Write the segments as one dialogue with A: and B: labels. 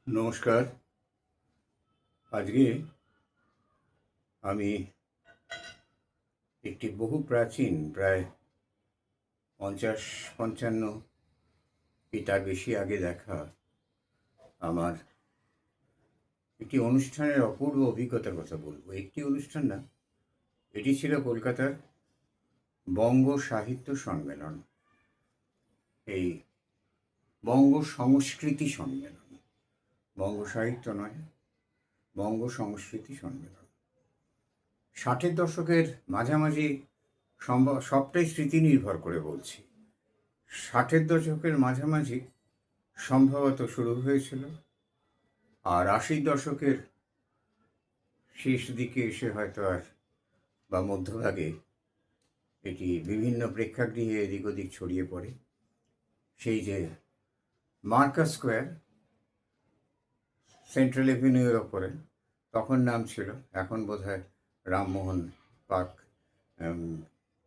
A: নমস্কার। আজকে আমি একটি বহু প্রাচীন, প্রায় ৫০-৫৫ কি তার বেশি আগে দেখা আমার একটি অনুষ্ঠানের অপূর্ব অভিজ্ঞতার কথা বলবো। একটি অনুষ্ঠান না, এটি ছিল কলকাতার বঙ্গ সাহিত্য সম্মেলন। এই বঙ্গ সংস্কৃতি সম্মেলন, বঙ্গ সাহিত্য নয়, বঙ্গ সংস্কৃতি সম্মেলন। ৬০-এর দশকের মাঝামাঝি, সবটাই স্মৃতি নির্ভর করে বলছি। ৬০-এর দশকের মাঝামাঝি সম্ভবত শুরু হয়েছিল, আর ৮০ দশকের শেষ দিকে এসে হয়তো বা মধ্যভাগে এটি বিভিন্ন প্রেক্ষাগৃহে এদিক ওদিক ছড়িয়ে পড়ে। সেই যে মার্কাস স্কোয়ার, সেন্ট্রাল এভিনিউয়ের ওপরে, তখন নাম ছিল, এখন বোধহয় রামমোহন পার্ক,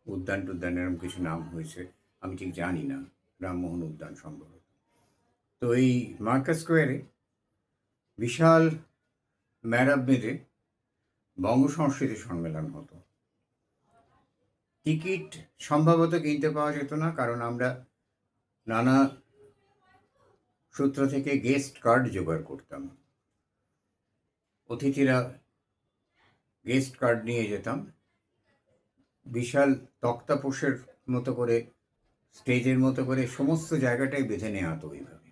A: উদ্যান টুদ্যান এরকম কিছু নাম হয়েছে, আমি ঠিক জানি না, রামমোহন উদ্যান সম্ভবত। তো এই মার্কাস স্কোয়ারে বিশাল ম্যারাব বেঁধে বঙ্গ সংস্কৃতি সম্মেলন হতো। টিকিট সম্ভবত কিনতে পাওয়া যেত না, কারণ আমরা নানা সূত্র থেকে গেস্ট কার্ড জোগাড় করতাম। অতিথিরা গেস্ট কার্ড নিয়ে যেতাম। বিশাল তক্তাপোষের মতো করে, স্টেজের মতো করে সমস্ত জায়গাটাই বেঁধে নেওয়া হতো ওইভাবে।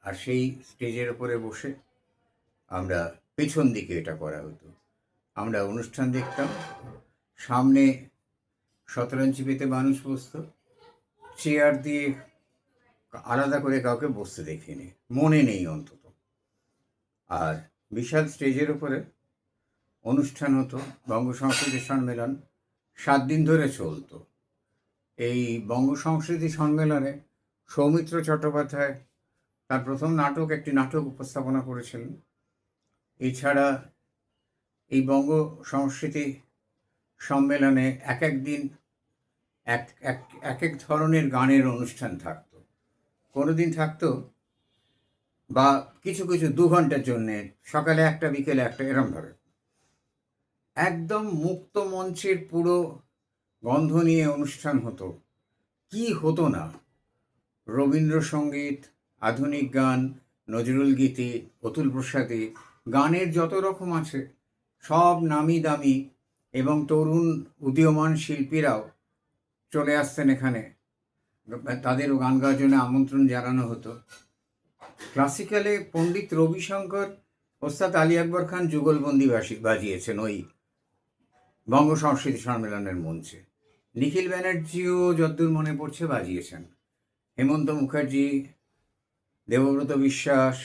A: আর সেই স্টেজের ওপরে বসে আমরা, পেছন দিকে এটা করা হতো, আমরা অনুষ্ঠান দেখতাম। সামনে শতরঞ্চি পেতে মানুষ বসতো, চেয়ার দিয়ে আলাদা করে কাউকে বসতে দেখিনি, মনে নেই অন্তত। আর বিশাল স্টেজের উপরে অনুষ্ঠান হতো, বঙ্গ সংস্কৃতি সম্মেলন ৭ দিন ধরে চলতো। এই বঙ্গ সংস্কৃতি সম্মেলনে সৌমিত্র চট্টোপাধ্যায় তার প্রথম নাটক, একটি নাটক উপস্থাপনা করেছিলেন। এছাড়া এই বঙ্গ সংস্কৃতি সম্মেলনে এক এক দিন এক এক ধরনের গানের অনুষ্ঠান থাকতো। কোনো দিন থাকতো বা কিছু কিছু ২ ঘন্টার জন্যে, সকালে একটা বিকেলে একটা, এরমভাবে একদম মুক্ত মঞ্চের পুরো গন্ধ নিয়ে অনুষ্ঠান হতো। কি হতো না! রবীন্দ্রসঙ্গীত, আধুনিক গান, নজরুল গীতি, অতুল প্রসাদী, গানের যত রকম আছে সব নামি দামি এবং তরুণ উদীয়মান শিল্পীরাও চলে আসতেন এখানে, তাদেরও গান গাওয়ার জন্য আমন্ত্রণ জানানো হতো। ক্লাসিক্যালে পণ্ডিত রবিশঙ্কর, ওস্তাদ আলী আকবর খান যুগলবন্দি বাজিয়েছেন ওই বঙ্গ সংস্কৃতি সম্মেলনের মঞ্চে। নিখিল ব্যানার্জিও যদ্দূর মনে পড়ছে বাজিয়েছেন। হেমন্ত মুখার্জি, দেবব্রত বিশ্বাস,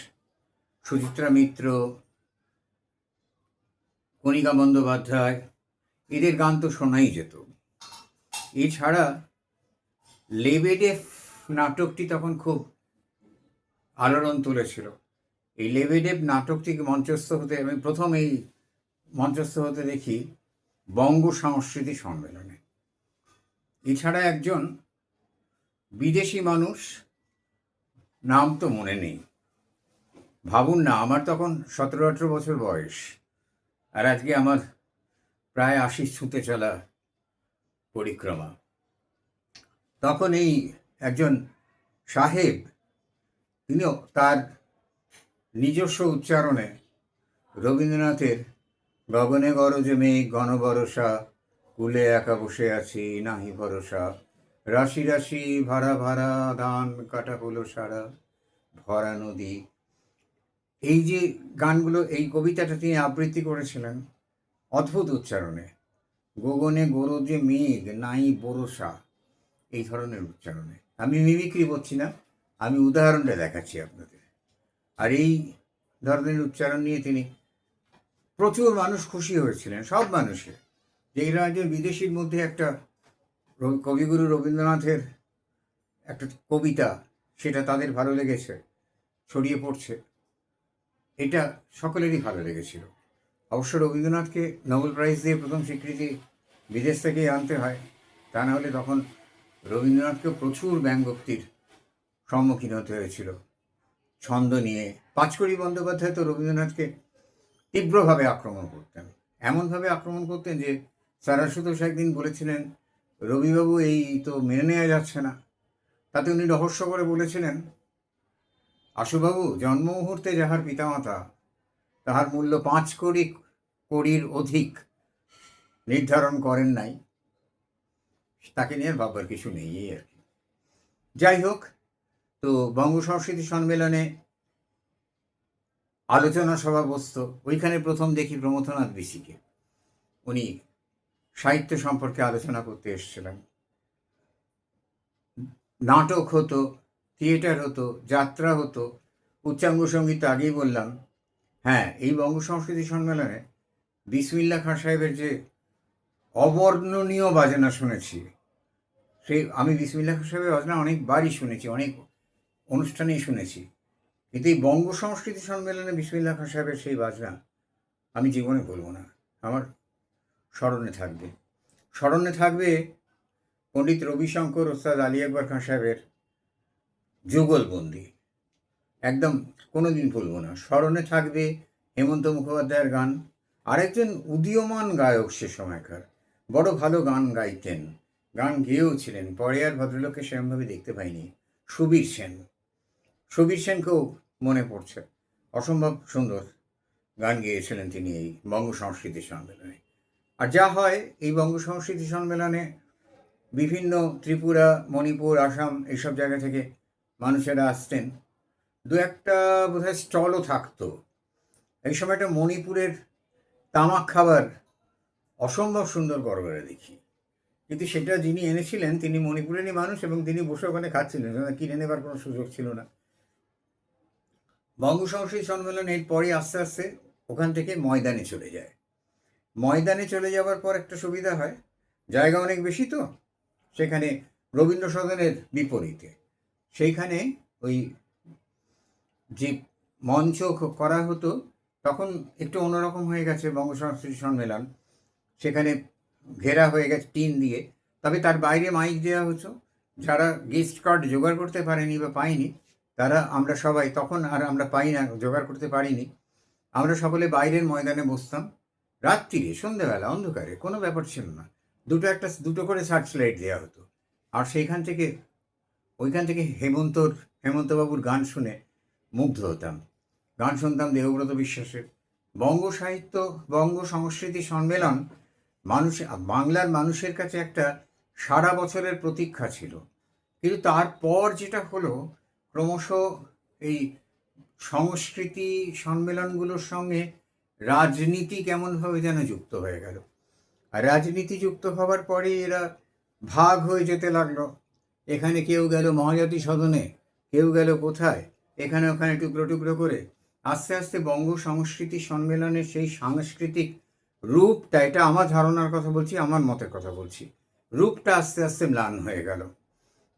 A: সুচিত্রা মিত্র, কণিকা বন্দ্যোপাধ্যায়, এদের গান তো শোনাই যেত। এছাড়া লেবেডেভ নাটকটি তখন খুব আলোড়ন তুলেছিল। এই লেবেডেভ নাটকটিকে মঞ্চস্থ হতে, আমি প্রথম এই মঞ্চস্থ হতে দেখি বঙ্গ সংস্কৃতি সম্মেলনে। এছাড়া একজন বিদেশি মানুষ, নাম তো মনে নেই, ভাবুন না, আমার তখন ১৭-১৮ বছর বয়স, আর আজকে আমার প্রায় ৮০ ছুঁতে চলা পরিক্রমা। তখন এই একজন সাহেব, তিনিও তার নিজস্ব উচ্চারণে রবীন্দ্রনাথের গগনে গরজে মেঘ ঘন বরষা, কুলে একা বসে আছি নাহি ভরসা, রাশি রাশি ভাড়া ভাড়া ধান কাটা হলো সারা, ভরা নদী, এই যে গানগুলো, এই কবিতাটা তিনি আবৃত্তি করেছিলেন অদ্ভুত উচ্চারণে। গগনে গরজে মেঘ নাই বরষা, এই ধরনের উচ্চারণে। আমি মিমিক্রি করছি না, আমি উদাহরণটা দেখাচ্ছি আপনাদের। আর এই ধরনের উচ্চারণ নিয়ে তিনি, প্রচুর মানুষ খুশি হয়েছিলেন, সব মানুষের, যে এরা একজন বিদেশির মধ্যে একটা কবিগুরু রবীন্দ্রনাথের একটা কবিতা, সেটা তাদের ভালো লেগেছে, ছড়িয়ে পড়ছে, এটা সকলেরই ভালো লেগেছিল। অবশ্য রবীন্দ্রনাথকে নোবেল প্রাইজ দিয়ে প্রথম স্বীকৃতি বিদেশ থেকেই আনতে হয়, তা না হলে তখন রবীন্দ্রনাথকেও প্রচুর ব্যঙ্গোক্তির সম্মুখীন হতে হয়েছিল। ছন্দ নিয়ে। পাঁচকড়ি বন্দ্যোপাধ্যায় তো রবীন্দ্রনাথকে তীব্রভাবে আক্রমণ করতেন, এমনভাবে আক্রমণ করতেন যে স্যার আশুতোষ একদিন বলেছিলেন, রবিবাবু এই তো মেনে নেওয়া যাচ্ছে না। তাতে উনি রহস্য করে বলেছিলেন, আশুবাবু জন্ম মুহূর্তে যাহার পিতামাতা তাহার মূল্য 5 কোটির অধিক নির্ধারণ করেন নাই, তাকে নিয়ে আর ভাববার কিছু নেই এই আর কি। যাই হোক, তো বঙ্গ সংস্কৃতি সম্মেলনে আলোচনা সভা বসত। ওইখানে প্রথম দেখি প্রমথনাথ বিশিকে, উনি সাহিত্য সম্পর্কে আলোচনা করতে এসেছিলেন। নাটক হতো, থিয়েটার হতো, যাত্রা হতো, উচ্চাঙ্গ সঙ্গীত আগেই বললাম। হ্যাঁ, এই বঙ্গ সংস্কৃতি সম্মেলনে বিসমিল্লাহ খান সাহেবের যে অবর্ণনীয় বাজনা শুনেছি, সেই আমি বিসমিল্লাহ খান সাহেবের বাজনা অনেকবারই শুনেছি, অনেক অনুষ্ঠানেই শুনেছি, কিন্তু এই বঙ্গ সংস্কৃতি সম্মেলনে বিসমিল্লাহ খান সাহেবের সেই বাজনা আমি জীবনে বলবো না, আমার স্মরণে থাকবে। স্মরণে থাকবে পণ্ডিত রবিশঙ্কর ওস্তাদ আলী আকবর খান সাহেবের যুগলবন্দি, একদম কোনোদিন ভুলব না। স্মরণে থাকবে হেমন্ত মুখোপাধ্যায়ের গান, আরেকজন উদীয়মান গায়ক সে সময়কার, বড় ভালো গান গাইতেন, গান গেয়েও ছিলেন, পরে আর ভদ্রলোককে সেরকমভাবে দেখতে পাইনি, সুবীর সেন। সুবীর সেনকেও মনে পড়ছে, অসম্ভব সুন্দর গান গেয়েছিলেন তিনি এই বঙ্গ সংস্কৃতি সম্মেলনে। আর যা হয় এই বঙ্গ সংস্কৃতি সম্মেলনে বিভিন্ন ত্রিপুরা, মণিপুর, আসাম এইসব জায়গা থেকে মানুষেরা আসতেন, দু একটা বোধহয় স্টলও থাকতো। এই সময়টা মণিপুরের তামাক খাবার অসম্ভব সুন্দর গড়গড়ে দেখি, কিন্তু সেটা যিনি এনেছিলেন তিনি মণিপুরেরই মানুষ এবং তিনি বসে ওখানে খাচ্ছিলেন, কিনে নেবার কোনো সুযোগ ছিল না। বঙ্গ সংস্কৃতি সম্মেলন এর পরে আস্তে আস্তে ওখান থেকে ময়দানে চলে যায়। ময়দানে চলে যাওয়ার পর একটা সুবিধা হয়, জায়গা অনেক বেশি, তো সেখানে রবীন্দ্র সদনের বিপরীতে সেইখানে ওই যে মঞ্চ করা হতো তখন একটু অন্যরকম হয়ে গেছে বঙ্গ সংস্কৃতি সম্মেলন, সেখানে ঘেরা হয়ে গেছে টিন দিয়ে, তবে তার বাইরে মাইক দেওয়া হতো। যারা গেস্ট কার্ড জোগাড় করতে পারেনি বা পায়নি তারা, আমরা সবাই তখন, আর আমরা পাই না, জোগাড় করতে পারিনি, আমরা সকলে বাইরের ময়দানে বসতাম। রাত্রিরে, সন্ধ্যেবেলা, অন্ধকারে, কোনো ব্যাপার ছিল না, দুটো করে সার্চ লাইট দেওয়া হতো। আর সেইখান থেকে ওইখান থেকে হেমন্তবাবুর গান শুনে মুগ্ধ হতাম। গান শুনতাম দেবব্রত বিশ্বাসের। বঙ্গ সাহিত্য, বঙ্গ সংস্কৃতি সম্মেলন বাংলার মানুষের কাছে একটা সারা বছরের প্রতীক্ষা ছিল। কিন্তু তারপর যেটা হলো, ক্রমশ এই সংস্কৃতি সম্মেলনগুলোর সঙ্গে রাজনীতি কেমনভাবে যেন যুক্ত হয়ে গেল। আর রাজনীতি যুক্ত হবার পরে এরা ভাগ হয়ে যেতে লাগলো। এখানে কেউ গেল মহাজাতি সদনে, কেউ গেল কোথায়, এখানে ওখানে টুকরো টুকরো করে আস্তে আস্তে বঙ্গ সংস্কৃতি সম্মেলনের সেই সাংস্কৃতিক রূপটা, এটা আমার ধারণার কথা বলছি, আমার মতের কথা বলছি, রূপটা আস্তে আস্তে ম্লান হয়ে গেল।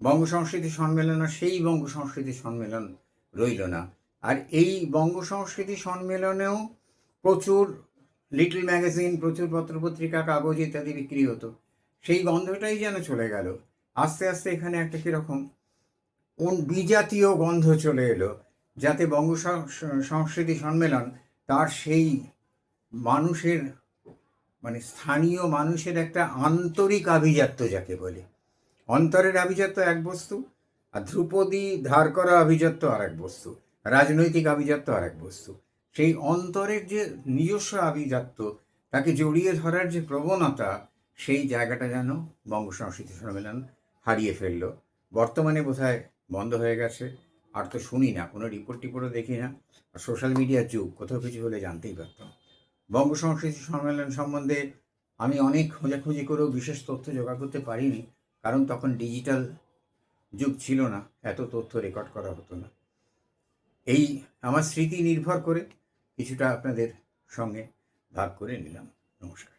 A: বঙ্গ সংস্কৃতি সম্মেলন আর সেই বঙ্গ সংস্কৃতি সম্মেলন রইল না। আর এই বঙ্গ সংস্কৃতি সম্মেলনেও প্রচুর লিটল ম্যাগাজিন, প্রচুর পত্রপত্রিকা, কাগজ ইত্যাদি বিক্রি হতো, সেই গন্ধটাই যেন চলে গেল। আস্তে আস্তে এখানে একটা কীরকম বিজাতীয় গন্ধ চলে এলো, যাতে বঙ্গ সংস্কৃতি সম্মেলন তার সেই মানুষের, মানে স্থানীয় মানুষের একটা আন্তরিক আভিজাত্য যাকে বলে, অন্তরের আভিজাত্য এক বস্তু, আর ধ্রুপদী ধার করা আভিজাত্য আর এক বস্তু, রাজনৈতিক আভিজাত্য আর এক বস্তু। সেই অন্তরের যে নিজস্ব আভিজাত্য, তাকে জড়িয়ে ধরার যে প্রবণতা, সেই জায়গাটা যেন বঙ্গ সংস্কৃতি সম্মেলন হারিয়ে ফেললো। বর্তমানে বোধহয় বন্ধ হয়ে গেছে, আর তো শুনি না, কোনো রিপোর্টও দেখি না, আর সোশ্যাল মিডিয়ার যুগ, কোথাও কিছু হলে জানতেই পারতাম। বঙ্গ সংস্কৃতি সম্মেলন সম্বন্ধে আমি অনেক খোঁজাখুঁজি করেও বিশেষ তথ্য জোগাড় করতে পারিনি, কারণ তখন ডিজিটাল যুগ ছিল না, এত তথ্য রেকর্ড করা হতো না। এই আমার স্মৃতি নির্ভর করে কিছুটা আপনাদের সঙ্গে ভাগ করে নিলাম। নমস্কার।